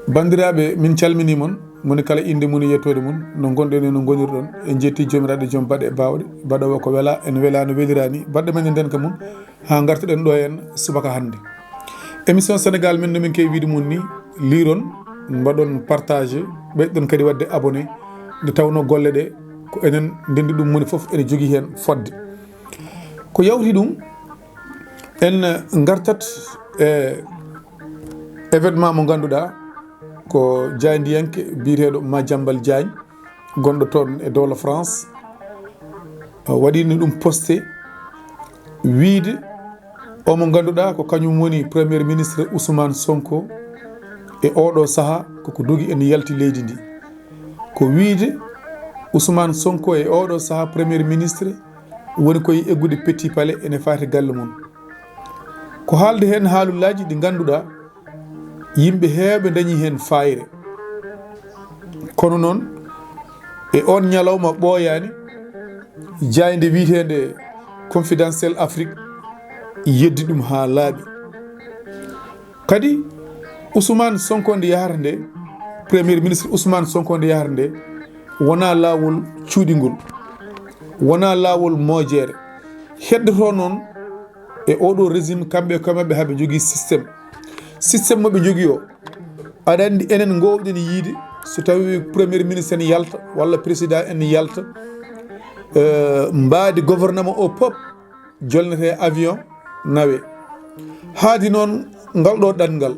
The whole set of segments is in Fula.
bandiraɓe min calmini mon moni kala inde moni yettode mon no gonɗen no gonirɗon en jetti jomiraɗo joom baɗe bawɗe baɗowo ko weela en weela no welirani baɗɗe men nden ka mum ha gartuɗen ɗo hen subaka hande émission sénégal min nomin kewi wiide mum ni liron mbaɗon partage ɓeyɗon kadi wadde abonné nde tawno golle ɗe ko enen ndendi ɗum moni foof ene jogui hen fodde ko yawti ɗum en gartat événement mo ganduɗa ko jayndiyanke biyeteɗo Madiambal Diagne gonɗo toon e dowla France waɗino ɗum posté wiide omo ganduɗa ko kañum woni premier ministre Ousmane Sonko e oɗo saaha koko dogi en yalti leydi ndi ko wiide Ousmane Sonko e oɗo saaha premier ministre woni koye eggude Petit Palais ene fati galle mum ko haalde hen haalullaji ɗi ganduɗa yimɓe heewɓe dañi hen fayre kono noon e on ñalawma ɓooyani jayde wiitede confidentiel Afrique yeddi ɗum ha laaɓi kadi Ousmane Sonko nde yahata nde premier ministre Ousmane Sonko nde yahata nde wona laawol cuuɗingol wona laawol moojere heddoto noon e oɗo régime kamɓe kamaɓe haɓe jogui systéme moɓe jogui o aɗa andi enen gowɗen yiide so tawi premier ministre en yalta walla président en yalta mbaadi gouvernement o pop jolnete avion nawe haadi noon ngal ɗo ɗanngal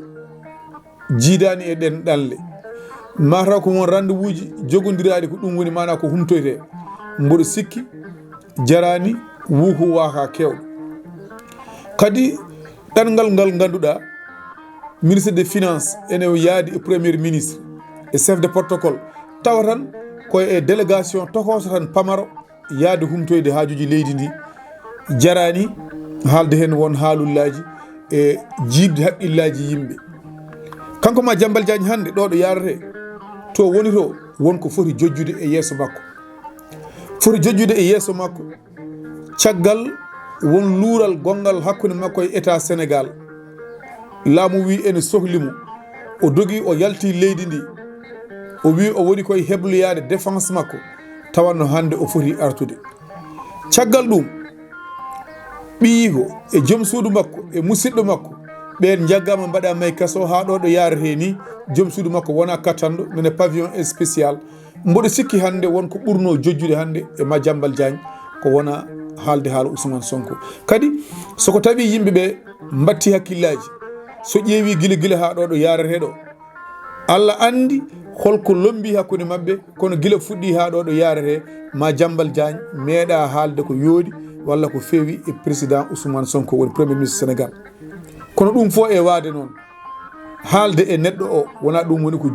jiidani e ɗen ɗanle mataw ko won rendez-vous ji jogodiraɗi ko ɗum woni mana ko humtoyte mboɗo sikki jarani wuuko waka kewɗo kadi ɗanngal ngal ganduɗa ministre des finances ene yaadi e premier ministre e chef de protocole tawa tan koye délégation tokoso tan pamaro yaade humtoyde haajuji leydi ndi jarani haalde hen won haalullaji e jiibde haqqillaji yimɓe kanko Madiambal Diagne hande ɗo ɗo yarate to woni to wonko foti jojjude e yeeso makko caggal won luural gongal hakkude makko e état Sénégal laamu wi ene sohlimo o dogi o yalti leydi ndi o wi o woni koye hebloyade défense makko tawanno hande o foti artude caggal ɗum ɓiyiko e joom suudu makko e musidɗo makko ɓen jaggama mbaɗa may kaso ha ɗo ɗo yarete ni joom suudu makko wona kattanɗo nene pavillon spécial mboɗo sikki hande wonko ɓurno jojjude hande e Madiambal Diagne ko wona haalde haala Ousmane Sonko kadi soko tawi yimɓeɓe mbatti hakkillaji so ƴeewi gila ha ɗo ɗo yarete ɗo Allah andi holko lombi hakkude mabɓe kono gila fuɗɗi ha ɗo ɗo yarete Madiambal Diagne meeɗa haalde ko yoodi walla ko feewi e président Ousmane Sonko woni premier ministre Sénégal kono ɗum fo e waade noon haalde e neɗɗo o wona ɗum woni ko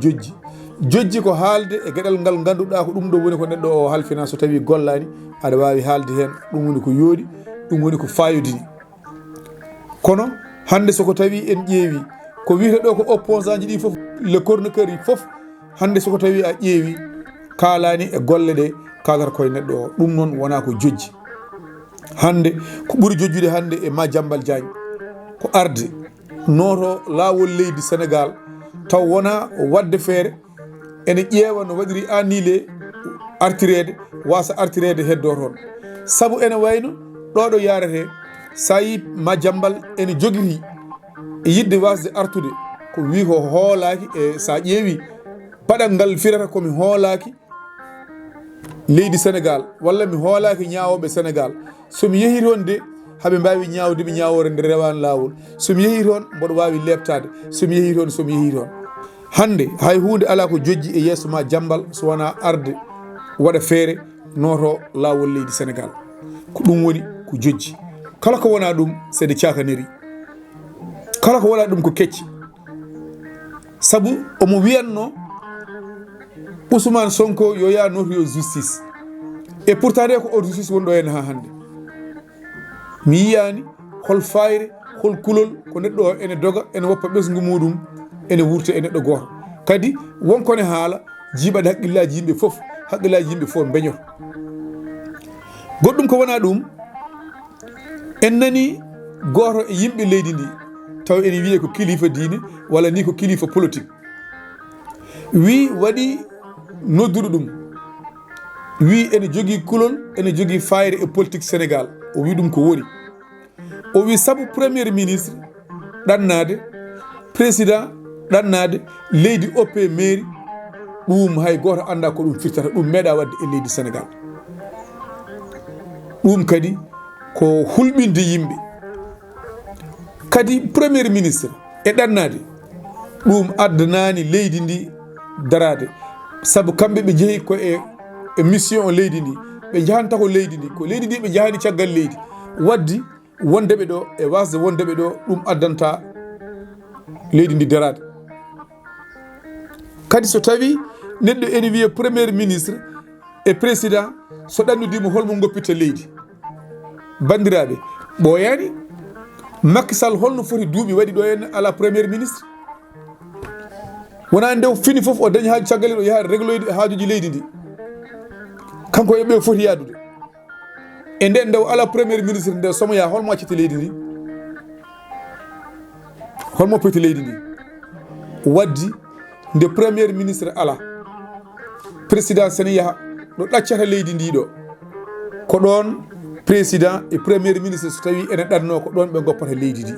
jojji ko haalde e gueɗal ngal ganduɗa ko ɗum ɗo woni ko neɗɗo o halfina so tawi gollani aɗa wawi haalde hen ɗum woni ko yoodi ɗum woni ko fayodini kono hande soko tawi en ƴeewi ko wiyete ɗo ko opposant ji ɗi foof le chroniqueur yi foof hande soko tawi a ƴeewi kalani e golle ɗe kalata koye neɗɗo o ɗum noon wona ko jojji hande ko ɓuuri jojjude hande e Madiambal Diagne ko arde noto laawol leydi Sénégal taw wona wadde feere ene ƴeewa no waɗiri annilé artirede wasa artirede heddo toon saabu ene wayno ɗo ɗo yarete sa yi Madiambal ene jogiri e yidde wasde artude ko wi ko hoolaki e sa ƴeewi paɗal ngal firata komi hoolaki leydi Sénégal walla mi hoolaki ñawoɓe Sénégal somi yeehi toon de haɓe mbawi ñawdeɓe ñawore nde rewan lawol somi yeehi toon mboɗo wawi lebtade somi yeehi toon hande hay hunde ala ko jojji e yeeso Madiambal so wona arde waɗa feere noto lawol leydi Sénégal ko ɗum woni ko jojji kala ko wona ɗum c'est de cakaneri kala ko wona ɗum ko kecci saabu omo wiyanno Ousmane Sonko yo ya notoyo justice et pourtant de ko o justice wonɗo hen ha hande mi yiyani hol fayre hol kulol ko neɗɗo o ene doga ene woppa ɓesgu muɗum ene wurta e neɗɗo goto kadi wonkone haala jiiɓade haqqillaji yimɓe foof beñoto goɗɗum ko wona ɗum en nani goto e yimɓe leydi ndi taw ene wiye ko kilifa diine walla ni ko kilifa politique wi waɗi nodduɗo ɗum wi ene jogui kulol ene jogui fayre e politique Sénégal o wi ɗum ko woni o wi saabu premier ministre ɗannade président ɗannade leydi oppe mairie ɗum hay goto anda ko ɗum firtata ɗum meeɗa wadde e leydi Sénégal ɗum kadi ko hulɓinde yimɓe kadi premier ministre e ɗannade ɗum addanani leydi ndi darade saabu kamɓe ɓe jeehi ko e mission o leydi ndi ɓe jahanta ko leydi ndi ko leydi ndi ɓe jahani caggal leydi waddi wondeɓe ɗo e wasde wondeɓe ɗo ɗum addanta leydi ndi darade kadi so tawi neɗɗo ene wiya premier ministre e président so ɗannudima holmo goppita leydi bandiraɓe ɓooyani Macky Sall holno foti duuɓi waɗi ɗo henna ala premier ministre wona ndew fini foof o dañi haaju caggal o yaha régloyde haajuji leydi ndi kanko e ɓe foti yaadude e nden ndew ala premier ministre nde somoya holmo accete leydi ndi holmo peti leydi ndi waddi nde premier ministre ala président sene yaha ɗo ɗaccata leydi ndi ɗo ko ɗon président e premier ministre so tawi ene ɗanno ko ɗon ɓe goppata leydi ndi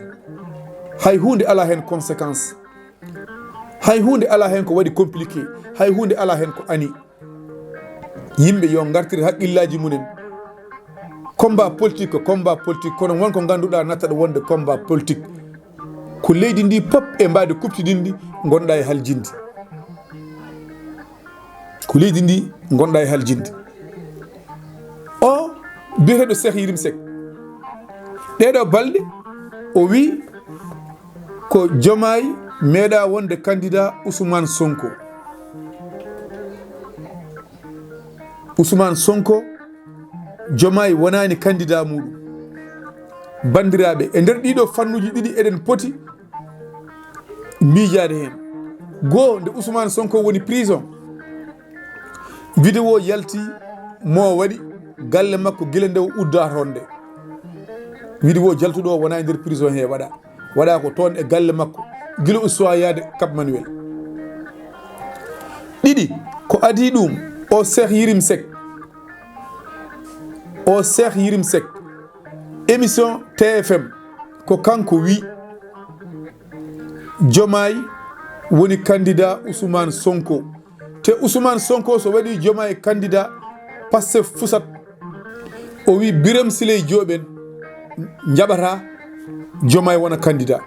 hay hunde ala hen conséquence hay hunde ala hen ko waɗi compliqué hay hunde ala hen ko ani yimɓe yo gartir haqqillaji munen combat politique ko combat politique kono wonko ganduɗa nattaɗo wonde combat politique ko leydi ndi pop e mbade kuptidindi gonɗa e haljinde ko leydi ndi gonɗa e haljinde o biyeteɗo Cheikh Yérim Seck ɗeɗo balɗe o wi ko Diomaye meeɗa wonde candidat Ousmane Sonko Ousmane Sonko Diomaye wonani candidat muɗum bandiraɓe e nder ɗiɗo fannuji ɗiɗi eɗen poti miijade hen goo nde Ousmane Sonko woni prison vidéo yalti mo waɗi galle makko guila nde o uddata on nde vidéo jaltuɗo o wona e nder prison he waɗa ko toon e galle makko guila ussoyade Cap Manuel ɗiɗi ko adi ɗum o Cheikh Yérim Seck émission TFM ko kanko wi Diomaye woni candidat Ousmane Sonko te Ousmane Sonko so waɗi Diomaye candidat Pastef fusat o wi Birame Souleye Diop en jaɓata Diomaye wona candidat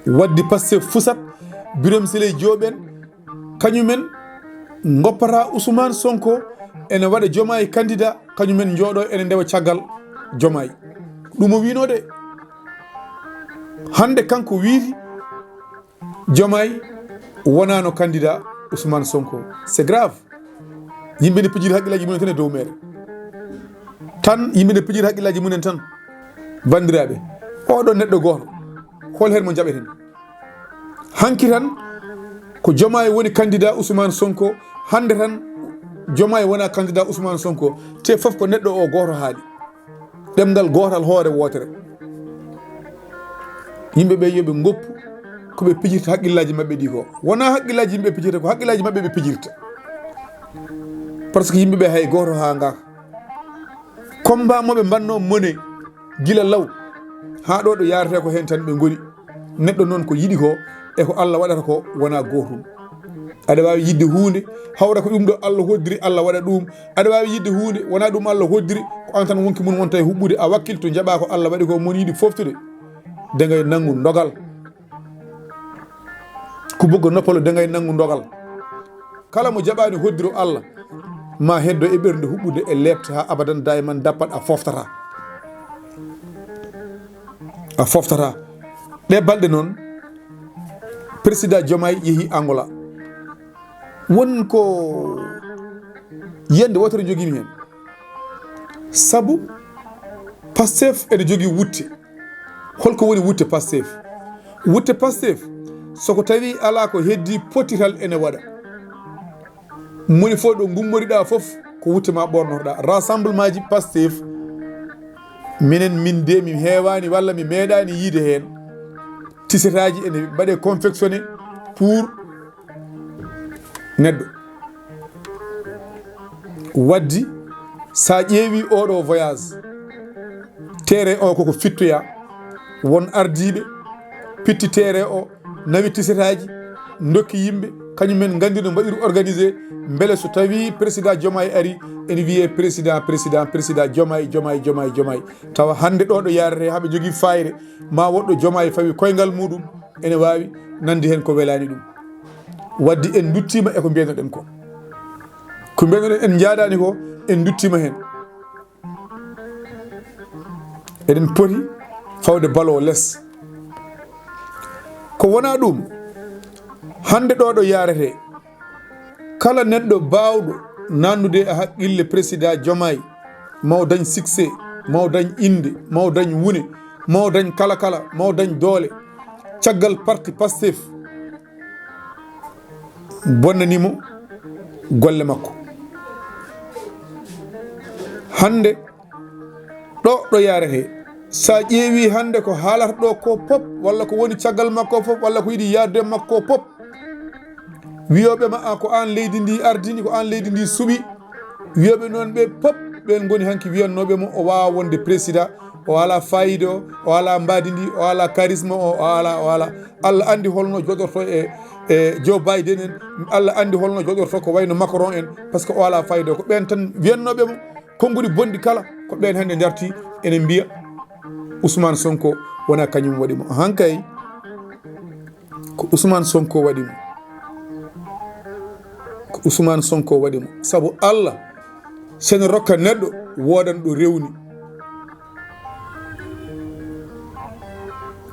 waddi Pastef fusat Birame Souleye Diop en kañumen goppata Ousmane Sonko ene waɗa Diomaye candidat kañumen jooɗo ene ndewa caggal Diomaye ɗum o wino de hande kanko wiiti Diomaye wonano candidat Ousmane Sonko c'est grave yimɓe ne pijiri haqqillaji mumen tan e dow mere tan yimɓe ne pijiri haqqillaji mumen tan bandiraɓe oɗo neɗɗo goto hol hen mo jaɓeten hanki tan ko Diomaye woni candidat Ousmane Sonko hande tan Diomaye wona candidat Ousmane Sonko te foof ko neɗɗo o goto haaɗi ɗemgal gotal hoore wotere yimɓeɓe yoɓe goppu koɓe pijirta haqqillaji mabɓe ɗi ko wona haqqillaji yimɓe pijirta ko haqqillaji mabɓe ɓe pijirta par ce que yimɓeɓe hay goto ha ngaka combat moɓe mbanno mone gila law ha ɗo ɗo yarate ko hen tan ɓe goni neɗɗo noon ko yiɗi ko e ko Allah waɗata ko wona gotum aɗa wawi yidde hunde hawra ko ɗum ɗo Allah hoddiri Allah waɗa ɗum aɗa wawi yidde hunde wona ɗum Allah hoddiri ko an tan wonki mum wonta e huɓɓude a wakkilto jaɓa ko Allah waɗi ko mon yiɗi foftude degay nanggu dogal ko boggo noppalo degay nanggu dogal kala mo jaɓani hoddiro Allah ma heddo e ɓernde huɓɓude e lebta ha abadan dayman dappat a foftata ɗe balɗe noon président Diomaye yeehi Angola won ko yiyande wotere joguimi hen saabu Pastef ene jogui wutte holko woni wutte Pastef soko tawi ala ko heddi potiral ene waɗa moni fo ɗo gummoriɗa foof ko wutte ma ɓornotoɗa rassemblement ji Pastef minen min de mi heewani walla mi meeɗani yiide heen tisetaji ene mbaɗe confectionné pour neɗɗo waddi sa ƴeewi oɗo voyage terrain o koko fittoya won ardiɓe pitti terrain o nawi tisetaji dokki yimɓe kañumen gandi no mbaɗiri organisé beele so tawi président Diomaye ari ene wiye président Diomaye tawa hande ɗo ɗo yarete haɓe jogui fayre ma woɗɗo Diomaye fawi koyngal muɗum ene wawi nandi hen ko welani ɗum waddi en duttima eko mbiyanoɗen ko mbiyanoɗen en jaadani ko en duttima hen eɗen poti fawde balo less ko wona ɗum hande ɗo ɗo yarete kala neɗɗo bawɗo nannude e haqqille président Diomaye maw dañ succès maw dañ inde maw dañ wune maw dañ kala maw dañ doole caggal parti Pastef bonnanimo golle makko hande ɗo yarete sa ƴeewi hande ko haalata ɗo ko pop walla ko woni caggal makko pop walla ko yiɗi yadde makko pop wiyoɓe ma ko an leydi ndi ardini ko an leydi ndi suuɓi wiyoɓe noon ɓe pop ɓen goni hanki wiyannoɓe mo o wawa wonde président o ala fayide o ala mbadi ndi o ala charisme o ala Allah andi holno joɗorto e Joe Biden en Allah andi holno joɗorto ko wayno Macron en par ce que o ala fayide ko ɓen tan wiyannoɓe mo konngudi bonɗi kala ko ɓen hande darti ene mbiya Ousmane Sonko wona kañum waɗimo hankay ko Ousmane Sonko waɗimo saabu Allah sene rokka neɗɗo wodan ɗo rewni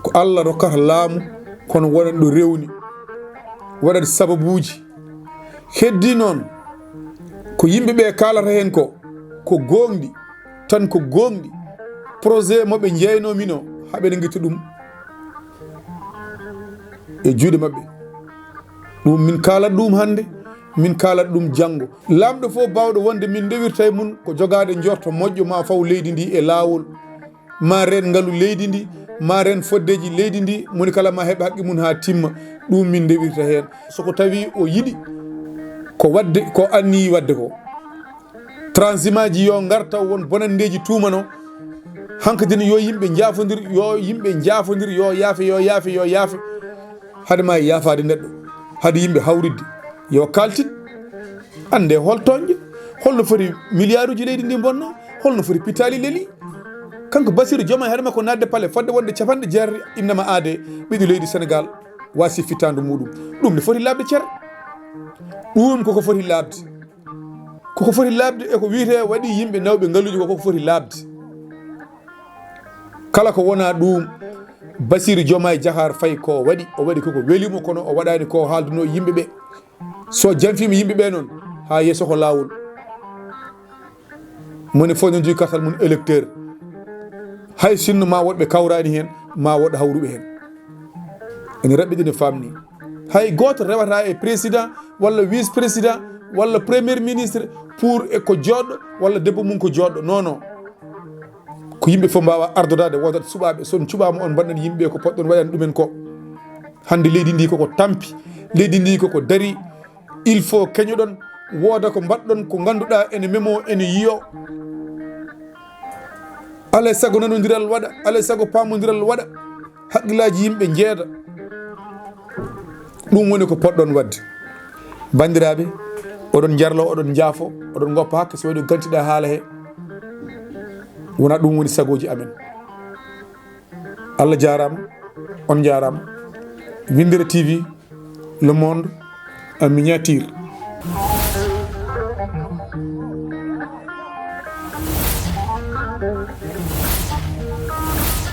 ko Allah rokkata laamu kono wodan ɗo rewni waɗat sababuji heddi noon ko yimɓeɓe kalata hen ko gonɗi tan ko gonɗi projet moɓe jeynomino haɓene guitta ɗum e juuɗe mabɓe ɗum min kalat ɗum hande min kalat ɗum janggo lamɗo fof bawɗo wonde min dewirta e mum ko jogade jorto moƴƴo ma faw leydi ndi e lawol ma ren ngaalu leydi ndi ma ren foddeji leydi ndi moni kala ma heeɓa haqqi mum ha timma ɗum min dewirta hen soko tawi o yiɗi ko wadde ko anni wadde ko transimaji yo garta won bonandeji tumano hankadine yo yimɓe jaafodir yo yaafe hade ma yaafade neɗɗo hade yimɓe hawridde yo kaltit ande holtoñƴe holno foti milliard uji leydi ndi bonna holno foti pitali leeli kanko Bassirou Diomaye haade makko nadde paale fodde wonde capanɗe jeere innama aade ɓiɗo leydi Sénégal wasi fittandu muɗum ɗum ne foti labde ceer ɗum koko foti labde eko wiyete waɗi yimɓe nawɓe ngaluji koko foti labde kala ko wona ɗum Bassirou Diomaye Diakhar Faye ko waɗi o waɗi koko welimo kono o waɗani ko haalduno yimɓeɓe so janfima yimɓeɓe noon ha yesso ko lawol moni fof ne jogi kartal mum électeur hay sinno ma woɗɓe kawrani hen ma woɗɗo hawruɓe hen ene raɓɓiɗi famni hay goto rewata e président walla vice président walla premier ministre pour e ko joɗɗo walla debbo mum ko joɗɗo non ko yimɓe fof mbawa ardodade wodat suɓaɓe son cuɓama on mbaɗɗon yimɓe ko poɗɗon waɗani ɗumen ko hande leydi ndi koko tampi leydi ndi koko dari il faut keñoɗon wooda ko mbaɗɗon ko ganduɗa ene memo ene yiyo alay saago nanodiral waɗa alay saago pamodiral waɗa haqqillaji yimɓe jeeda ɗum woni ko poɗɗon wadde bandiraɓe oɗon jarlo oɗon jaafo oɗon goppa hakke so waɗi gantiɗa haala he wona ɗum woni sagoji amen Allah jarama on jarama Windere TV Le Monde en miniature.